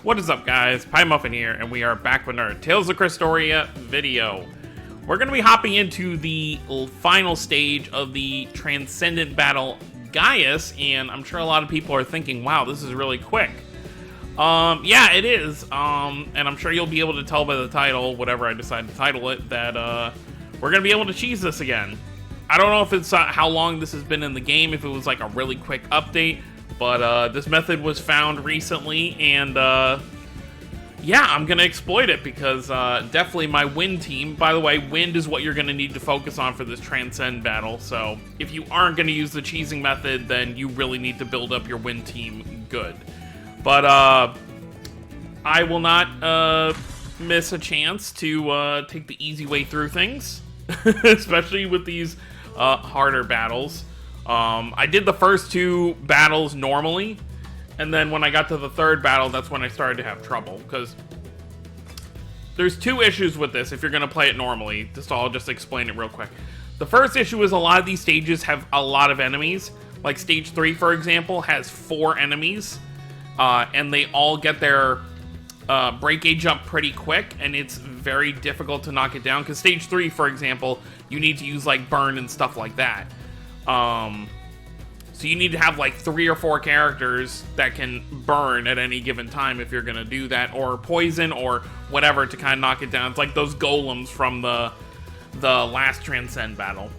What is up, guys? Pie Muffin here, and we are back with our Tales of Crestoria video. We're going to be hopping into the final stage of the Transcendent battle GAIUS, and I'm sure a lot of people are thinking, wow, this is really quick. Yeah, it is, and I'm sure you'll be able to tell by the title, whatever I decide to title it, that, we're going to be able to cheese this again. I don't know if it's how long this has been in the game, if it was like a really quick update, but this method was found recently, and yeah, I'm gonna exploit it because definitely my wind team. By the way, wind is what you're gonna need to focus on for this Transcend battle. So if you aren't gonna use the cheesing method, then you really need to build up your wind team good. But I will not miss a chance to take the easy way through things, especially with these harder battles. I did the first two battles normally, and then when I got to the third battle, that's when I started to have trouble, because there's two issues with this if you're going to play it normally. I'll just explain it real quick. The first issue is a lot of these stages have a lot of enemies. Like Stage 3, for example, has 4 enemies, and they all get their break age up pretty quick, and it's very difficult to knock it down, because Stage 3, for example, you need to use like burn and stuff like that. So you need to have like 3 or 4 characters that can burn at any given time if you're gonna do that, or poison or whatever to kind of knock it down. It's like those golems from the last Transcend battle.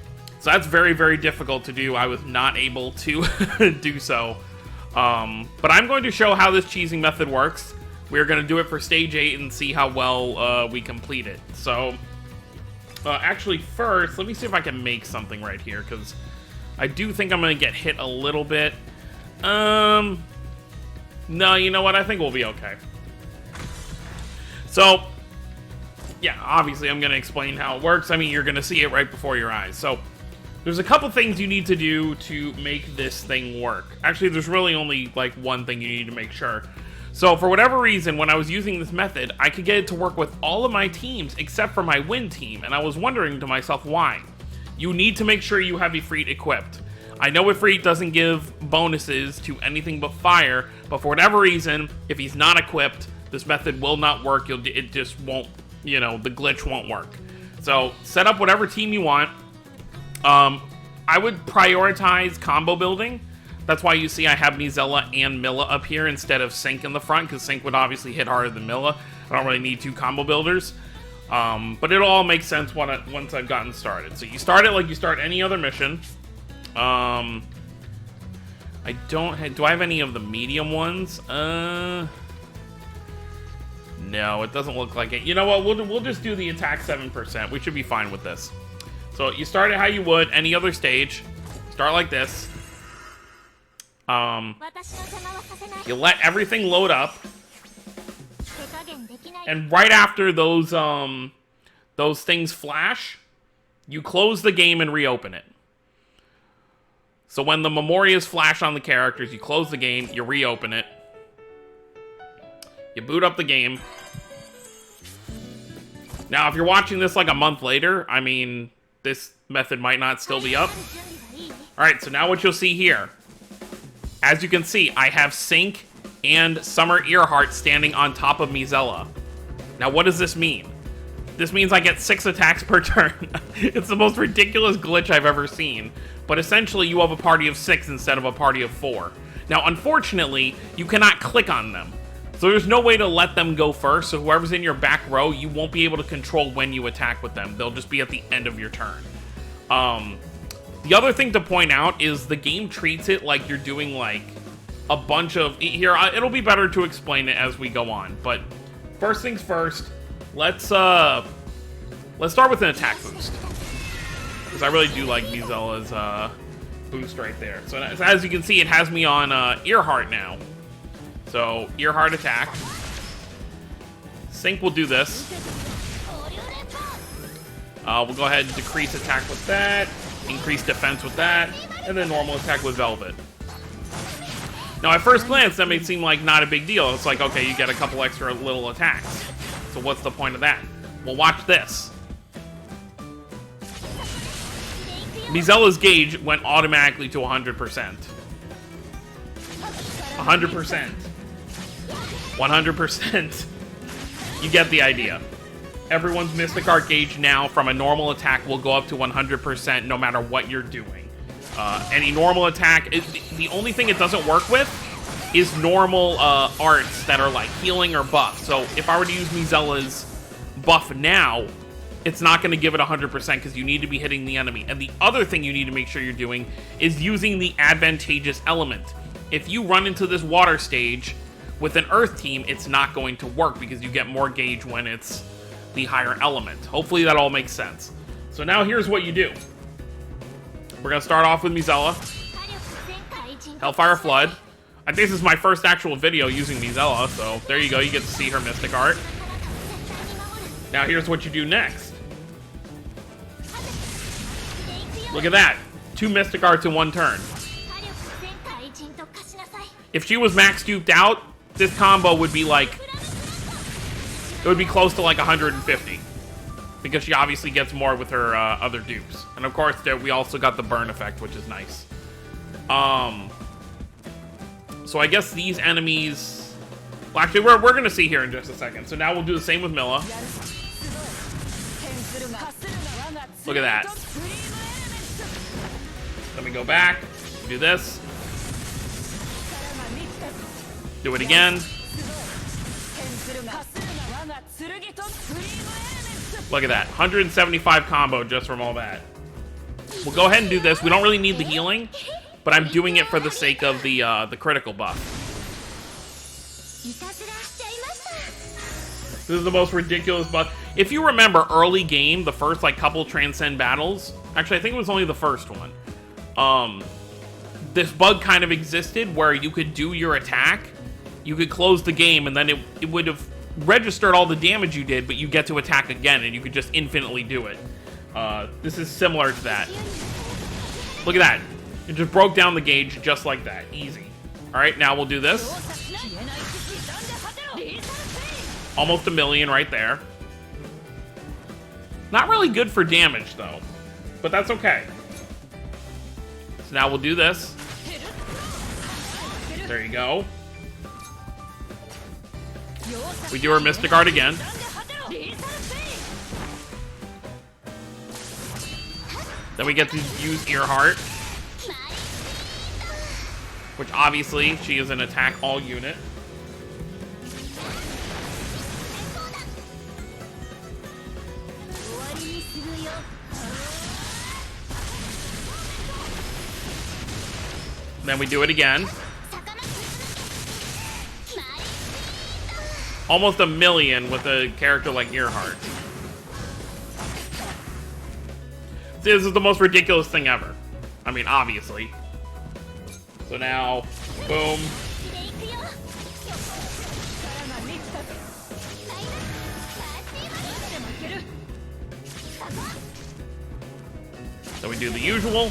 So that's very, very difficult to do. I was not able to do so. But I'm going to show how this cheesing method works. We're gonna do it for Stage 8 and see how well we complete it. So actually first, let me see if I can make something right here, because I do think I'm going to get hit a little bit. No, you know what? I think we'll be okay. So, yeah, obviously I'm going to explain how it works. I mean, you're going to see it right before your eyes. So, there's a couple things you need to do to make this thing work. Actually, there's really only, like, one thing you need to make sure. So, for whatever reason, when I was using this method, I could get it to work with all of my teams except for my wind team. And I was wondering to myself, why? You need to make sure you have Ifrit equipped. I know Ifrit doesn't give bonuses to anything but fire, but for whatever reason, if he's not equipped, this method will not work. It just won't, you know, the glitch won't work. So set up whatever team you want. I would prioritize combo building. That's why you see I have Mizella and Milla up here instead of Sync in the front, because Sync would obviously hit harder than Milla. I don't really need 2 combo builders. But it'll all make sense once I've gotten started. So you start it like you start any other mission. I do I have any of the medium ones? No, it doesn't look like it. You know what? We'll just do the attack 7%. We should be fine with this. So you start it how you would any other stage. Start like this. You let everything load up. And right after those things flash, you close the game and reopen it. So when the memorias flash on the characters, you close the game, you reopen it. You boot up the game. Now, if you're watching this like a month later, I mean, this method might not still be up. Alright, so now what you'll see here. As you can see, I have Sync and Summer Earhart standing on top of Mizella. Now, what does this mean? This means I get 6 attacks per turn. It's the most ridiculous glitch I've ever seen. But essentially, you have a party of 6 instead of a party of 4. Now, unfortunately, you cannot click on them. So there's no way to let them go first. So whoever's in your back row, you won't be able to control when you attack with them. They'll just be at the end of your turn. The other thing to point out is the game treats it like you're doing, like, a bunch of... Here, it'll be better to explain it as we go on. But first things first, let's start with an attack boost. Because I really do like Mizella's boost right there. So as you can see, it has me on Earhart now. So, Earhart attack. Sync will do this. We'll go ahead and decrease attack with that. Increase defense with that. And then normal attack with Velvet. Now, at first glance, that may seem like not a big deal. It's like, okay, you get a couple extra little attacks. So what's the point of that? Well, watch this. Mizella's gauge went automatically to 100%. 100%. 100%. You get the idea. Everyone's Mystic Art gauge now from a normal attack will go up to 100% no matter what you're doing. Any normal attack, the only thing it doesn't work with is normal arts that are like healing or buff. So if I were to use Mizella's buff now, it's not going to give it 100% because you need to be hitting the enemy. And the other thing you need to make sure you're doing is using the advantageous element. If you run into this water stage with an earth team, it's not going to work because you get more gauge when it's the higher element. Hopefully that all makes sense. So now here's what you do. We're going to start off with Mizella. Hellfire Flood. I think this is my first actual video using Mizella, so there you go. You get to see her Mystic Art. Now here's what you do next. Look at that. 2 Mystic Arts in 1 turn. If she was max duped out, this combo would be like... it would be close to like 150. Because she obviously gets more with her other dupes. And of course, we also got the burn effect, which is nice. So I guess these enemies... well, actually, we're going to see here in just a second. So now we'll do the same with Milla. Look at that. Let me go back. Do this. Do it again. Look at that. 175 combo just from all that. We'll go ahead and do this. We don't really need the healing, but I'm doing it for the sake of the critical buff. This is the most ridiculous buff. If you remember early game, the first like couple Transcend battles, actually I think it was only the first one, this bug kind of existed where you could do your attack, you could close the game, and then it would have registered all the damage you did, but you get to attack again, and you could just infinitely do it. This is similar to that. Look at that. It just broke down the gauge just like that. Easy. Alright, now we'll do this. Almost 1 million right there. Not really good for damage, though. But that's okay. So now we'll do this. There you go. We do our Mystic Art again. Then we get to use Earheart. Which obviously, she is an attack all unit. Then we do it again. Almost 1 million with a character like Earheart. This is the most ridiculous thing ever. I mean, obviously. So now, boom. Then we do the usual.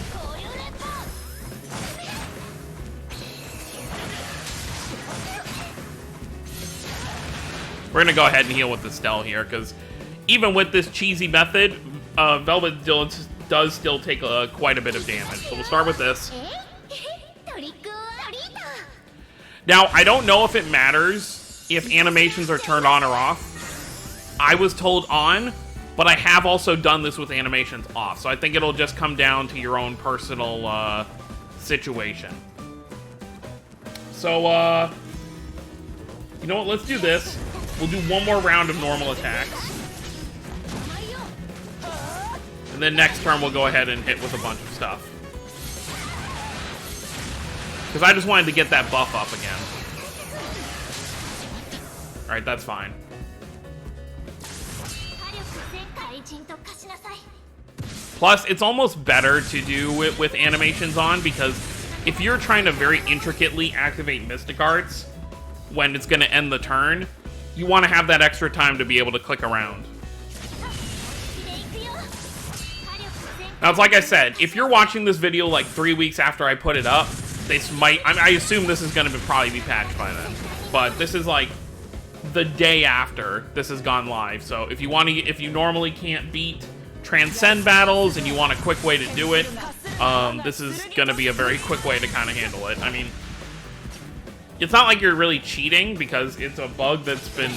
We're going to go ahead and heal with the Stell here, because even with this cheesy method, Velvet does still take quite a bit of damage. So we'll start with this. Now, I don't know if it matters if animations are turned on or off. I was told on, but I have also done this with animations off. So I think it'll just come down to your own personal situation. So, you know what? Let's do this. We'll do 1 more round of normal attacks. And then next turn we'll go ahead and hit with a bunch of stuff. Because I just wanted to get that buff up again. Alright, that's fine. Plus, it's almost better to do it with animations on, because if you're trying to very intricately activate Mystic Arts when it's going to end the turn, you want to have that extra time to be able to click around. Now, it's like I said, if you're watching this video like 3 weeks after I put it up, this might... I assume this is going to probably be patched by then. But this is like the day after this has gone live. So if you want to, if you normally can't beat Transcend battles and you want a quick way to do it, this is going to be a very quick way to kind of handle it. I mean, It's not like you're really cheating, because it's a bug that's been...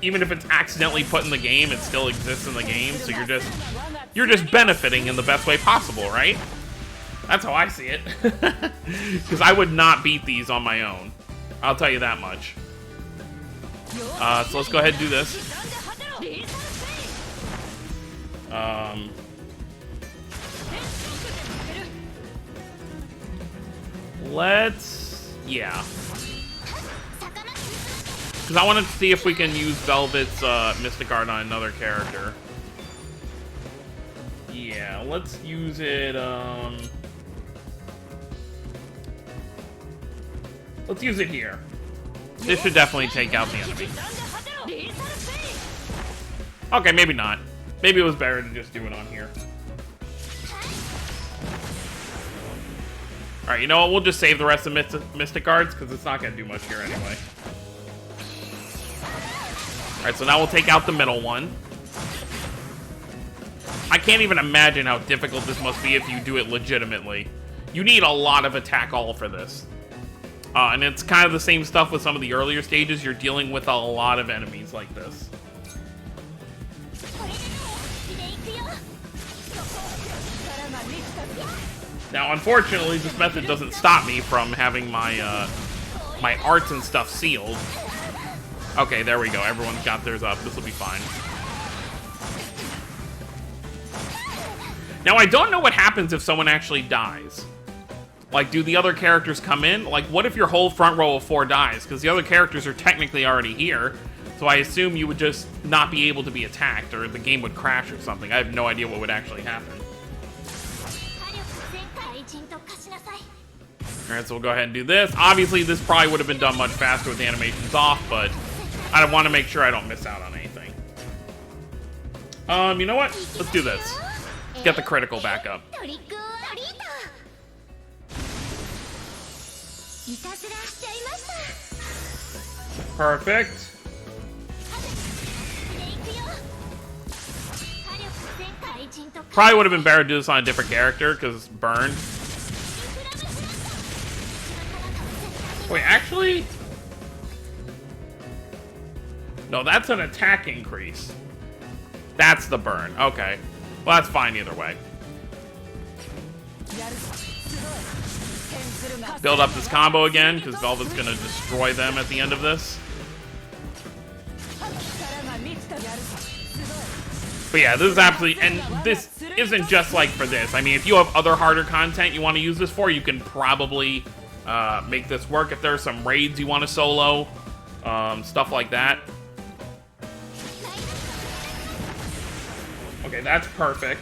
even if it's accidentally put in the game, it still exists in the game, so you're just benefiting in the best way possible, right? That's how I see it. Because I would not beat these on my own. I'll tell you that much. So let's go ahead and do this. Yeah. Because I wanted to see if we can use Velvet's Mystic Art on another character. Yeah, let's use it, let's use it here. This should definitely take out the enemy. Okay, maybe not. Maybe it was better to just do it on here. Alright, you know what? We'll just save the rest of Mystic Arts, because it's not going to do much here anyway. Alright, so now we'll take out the middle one. I can't even imagine how difficult this must be if you do it legitimately. You need a lot of attack all for this. And it's kind of the same stuff with some of the earlier stages. You're dealing with a lot of enemies like this. Now, unfortunately, this method doesn't stop me from having my my arts and stuff sealed. Okay, there we go. Everyone's got theirs up. This will be fine. Now, I don't know what happens if someone actually dies. Like, do the other characters come in? Like, what if your whole front row of 4 dies? Because the other characters are technically already here. So I assume you would just not be able to be attacked, or the game would crash or something. I have no idea what would actually happen. Alright, so we'll go ahead and do this. Obviously, this probably would have been done much faster with the animations off, but I want to make sure I don't miss out on anything. You know what? Let's do this. Let's get the critical back up. Perfect. Probably would have been better to do this on a different character, because burned. Wait, actually? No, that's an attack increase. That's the burn. Okay. Well, that's fine either way. Build up this combo again, because Velvet's going to destroy them at the end of this. But yeah, this is absolutely... And this isn't just like for this. I mean, if you have other harder content you want to use this for, you can probably make this work. If there are some raids you want to solo, stuff like that. Okay, that's perfect.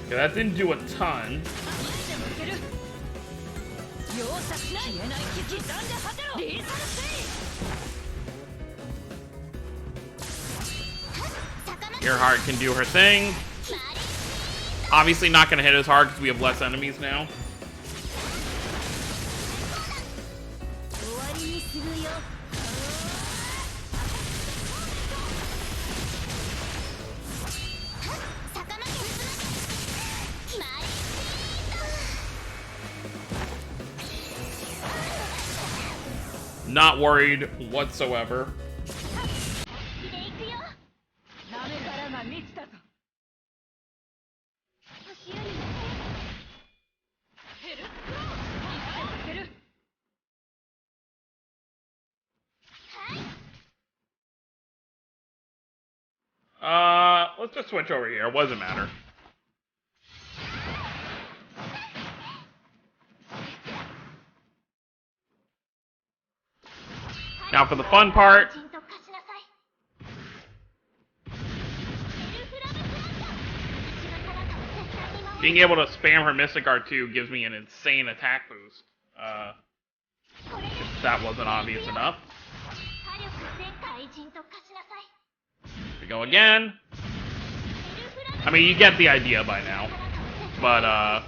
Okay, that didn't do a ton. Earhart can do her thing. Obviously not going to hit as hard because we have less enemies now. Not worried whatsoever. Let's just switch over here. It doesn't matter. Now for the fun part. Being able to spam her Mystic Art 2 gives me an insane attack boost. If that wasn't obvious enough. Here we go again. I mean, you get the idea by now. But,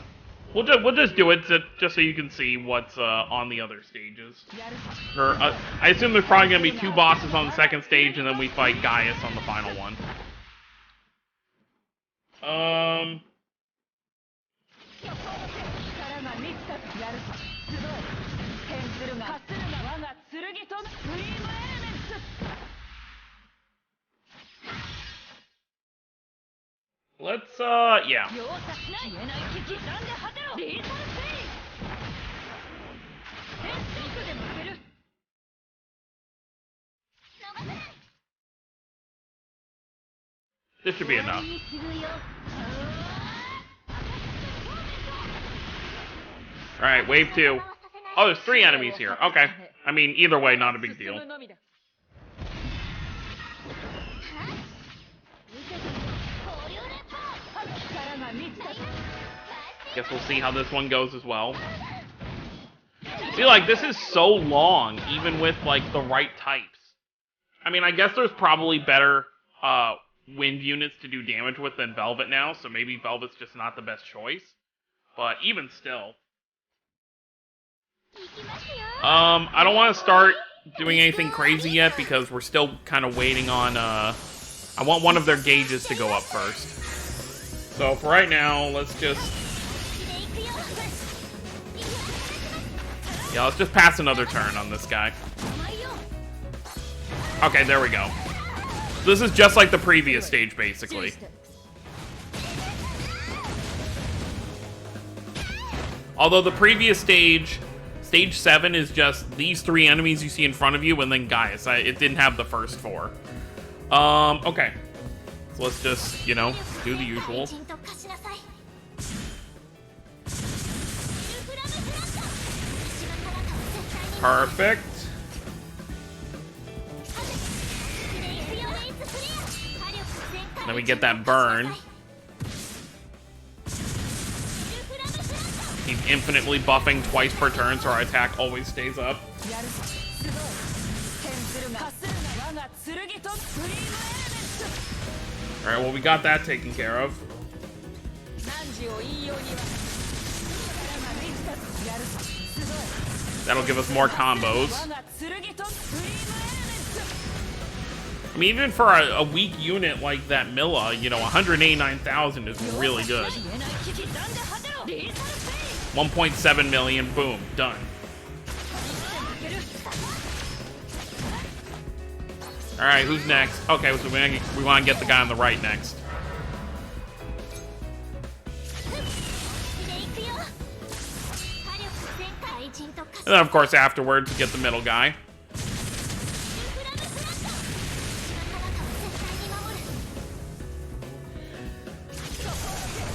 we'll just do it just so you can see what's on the other stages. I assume there's probably going to be 2 bosses on the second stage, and then we fight GAIUS on the final one. Let's, yeah. This should be enough. Alright, wave 2. Oh, there's 3 enemies here. Okay. I mean, either way, not a big deal. Guess we'll see how this one goes as well. I feel like this is so long, even with, like, the right types. I mean, I guess there's probably better, wind units to do damage with than Velvet now, so maybe Velvet's just not the best choice. But even still. I don't want to start doing anything crazy yet because we're still kind of waiting on, I want one of their gauges to go up first. So for right now, let's just... Yeah, let's just pass another turn on this guy. Okay, there we go. This is just like the previous stage, basically. Although the previous stage, stage 7, is just these 3 enemies you see in front of you, and then Gaius. It didn't have the first 4. Okay. So let's just, you know, do the usual. Perfect. Then we get that burn. He's infinitely buffing twice per turn, so our attack always stays up. Alright, well, we got that taken care of. That'll give us more combos. I mean, even for a weak unit like that Milla, you know, 189,000 is really good. 1.7 million, boom, done. Alright, who's next? Okay, so we want to get the guy on the right next. And then, of course, afterwards, get the middle guy.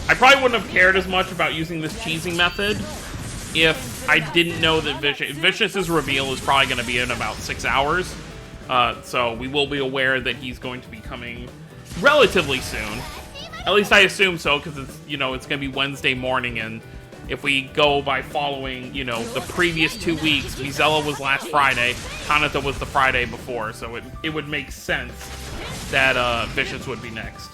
I probably wouldn't have cared as much about using this cheesing method if I didn't know that Vicious's reveal is probably going to be in about 6 hours. So we will be aware that he's going to be coming relatively soon. At least I assume so, because it's, you know, it's going to be Wednesday morning, and if we go by following, you know, the previous 2 weeks, Mizella was last Friday, Kanata was the Friday before, so it would make sense that Vicious would be next.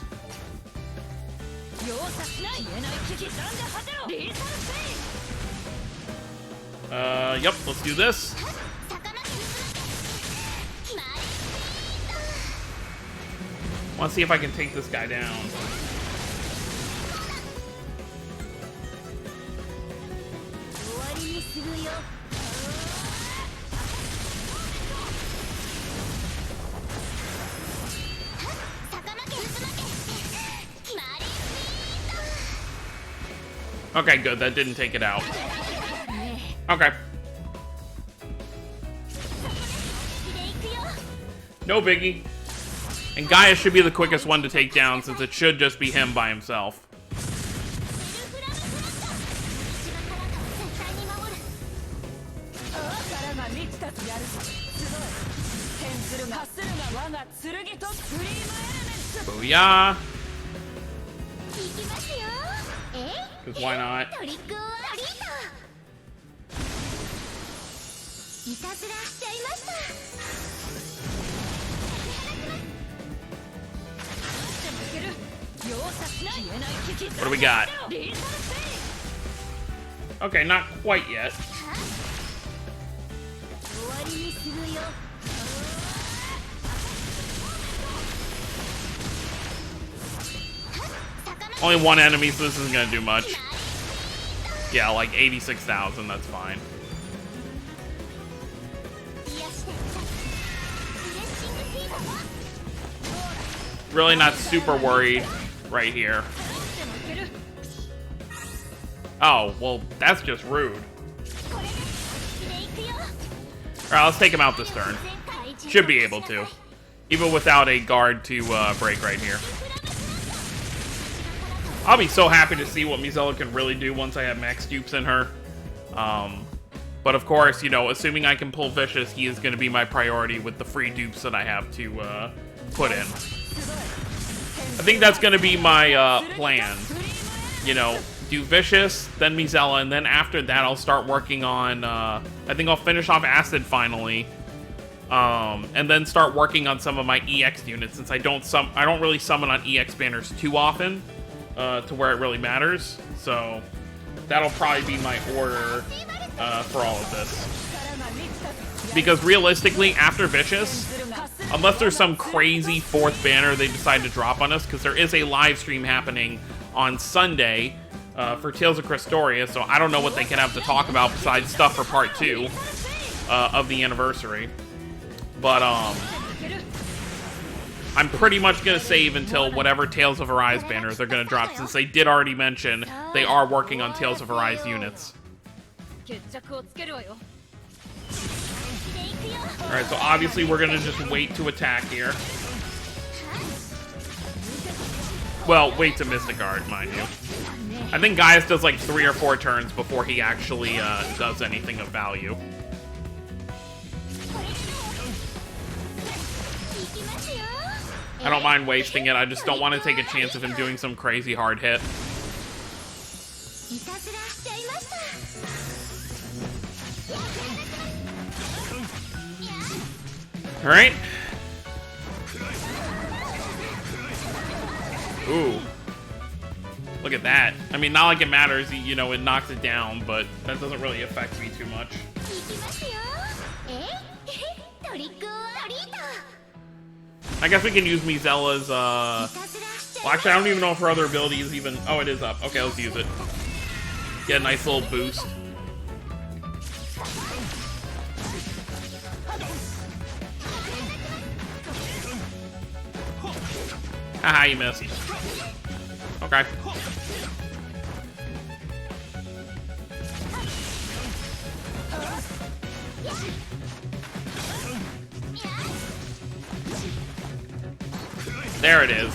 Yep, let's do this. Want to see if I can take this guy down. Okay, good. That didn't take it out. Okay. No biggie. And Gaius should be the quickest one to take down, since it should just be him by himself. Booyah! Because why not? What do we got? Okay, not quite yet. Only one enemy, so this isn't gonna do much. Yeah, like 86,000, that's fine. Really not super worried right here. Oh, well, that's just rude. Alright, let's take him out this turn. Should be able to. Even without a guard to break right here. I'll be so happy to see what Mizella can really do once I have max dupes in her. But of course, you know, assuming I can pull Vicious, he is going to be my priority with the free dupes that I have to put in. I think that's going to be my plan. You know, do Vicious, then Mizella, and then after that I'll start working on, I think I'll finish off Acid finally. And then start working on some of my EX units, since I don't really summon on EX banners too often, to where it really matters. So that'll probably be my order for all of this. Because realistically, after Vicious, unless there's some crazy 4th banner they decide to drop on us, because there is a live stream happening on Sunday for Tales of Crestoria, so I don't know what they can have to talk about besides stuff for part 2 of the anniversary. But, I'm pretty much going to save until whatever Tales of Arise banners they're going to drop, since they did already mention they are working on Tales of Arise units. Alright, so obviously we're going to just wait to attack here. Well, wait to Mystic Guard, mind you. I think Gaius does like 3 or 4 turns before he actually does anything of value. I don't mind wasting it, I just don't want to take a chance of him doing some crazy hard hit. Alright. Ooh. Look at that. I mean, not like it matters, you know, it knocks it down, but that doesn't really affect me too much. I guess we can use Mizella's, well, actually, I don't even know if her other ability is even... Oh, it is up. Okay, let's use it. Get a nice little boost. Haha, you missed. Okay. There it is.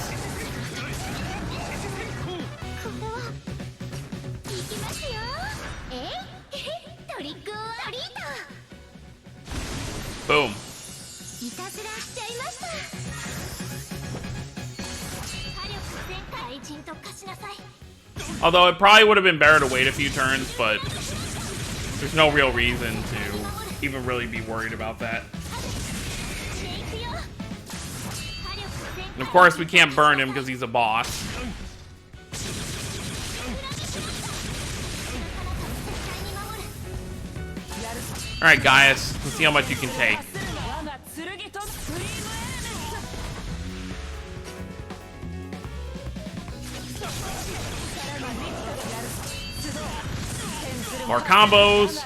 Boom. Although it probably would have been better to wait a few turns, but there's no real reason to even really be worried about that. And of course, we can't burn him because he's a boss. Alright, Gaius, let's see how much you can take. More combos.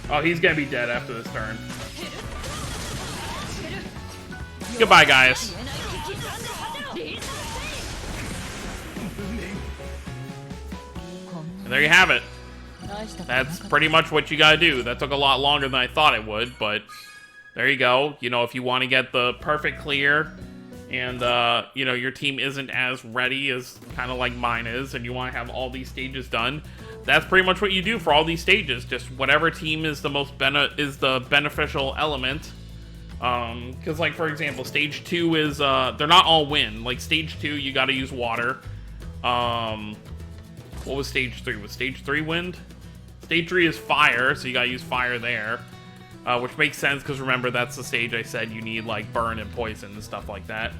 Oh, he's gonna be dead after this turn. Goodbye, Gaius. And there you have it. That's pretty much what you gotta do. That took a lot longer than I thought it would, but there you go. You know, if you want to get the perfect clear and, you know, your team isn't as ready as kind of like mine is, and you want to have all these stages done, that's pretty much what you do for all these stages. Just whatever team is the most beneficial element. Because, like, for example, stage 2 is, they're not all wind. Like, stage 2, you gotta use water. What was stage 3? Was stage 3 wind? Stage 3 is fire, so you gotta use fire there. Which makes sense, because remember, that's the stage I said you need, like, burn and poison and stuff like that.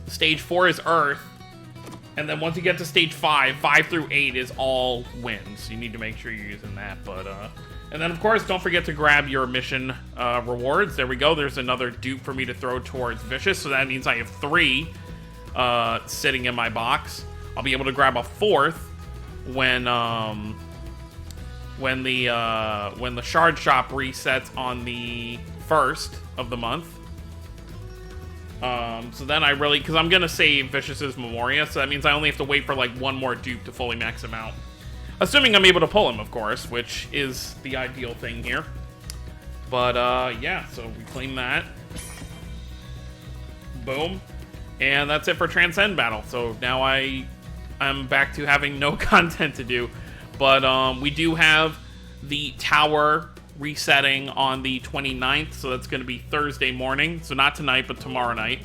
Stage 4 is earth. And then once you get to stage 5, 5 through 8 is all winds. You need to make sure you're using that, but, And then, of course, don't forget to grab your mission rewards. There we go. There's another dupe for me to throw towards Vicious, so that means I have 3 sitting in my box. I'll be able to grab a 4th when the shard shop resets on the 1st of the month. So then I really, because I'm gonna save Vicious's Memoria, so that means I only have to wait for like 1 more dupe to fully max him out. Assuming I'm able to pull him, of course, which is the ideal thing here. But yeah, so we claim that. Boom. And that's it for Transcend Battle. So now I'm back to having no content to do. But we do have the tower resetting on the 29th, so that's going to be Thursday morning. So not tonight, but tomorrow night.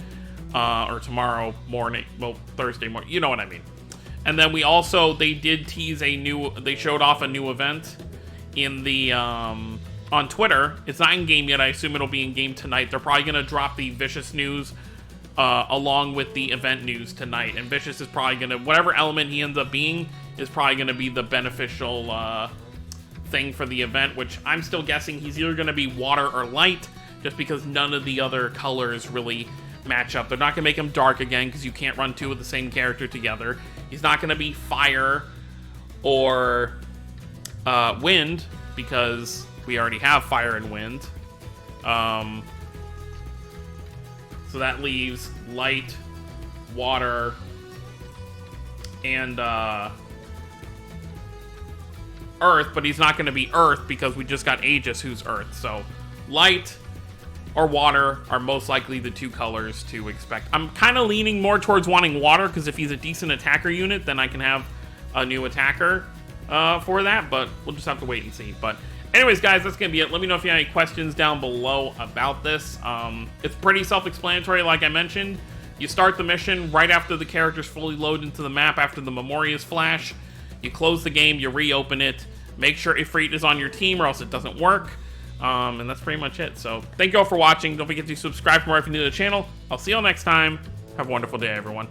Or tomorrow morning. Well, Thursday morning. You know what I mean. And then we also, they did tease they showed off a new event in the, on Twitter. It's not in game yet. I assume it'll be in game tonight. They're probably going to drop the Vicious news along with the event news tonight. And Vicious is probably going to, whatever element he ends up being, is probably going to be the beneficial thing for the event, which I'm still guessing he's either going to be water or light, just because none of the other colors really match up. They're not going to make him dark again, because you can't run 2 of the same character together. He's not going to be fire or wind, because we already have fire and wind. So that leaves light, water, and earth, but he's not going to be earth because we just got Aegis, who's earth. So light or water are most likely the 2 colors to expect. I'm kind of leaning more towards wanting water, because if he's a decent attacker unit, then I can have a new attacker for that, but we'll just have to wait and see. But anyways, guys, that's going to be it. Let me know if you have any questions down below about this. It's pretty self-explanatory, like I mentioned. You start the mission right after the characters fully load into the map, after the Memorias flash. You close the game, you reopen it. Make sure Ifrit is on your team, or else it doesn't work. And that's pretty much it. So thank you all for watching. Don't forget to subscribe for more if you're new to the channel. I'll see you all next time. Have a wonderful day, everyone.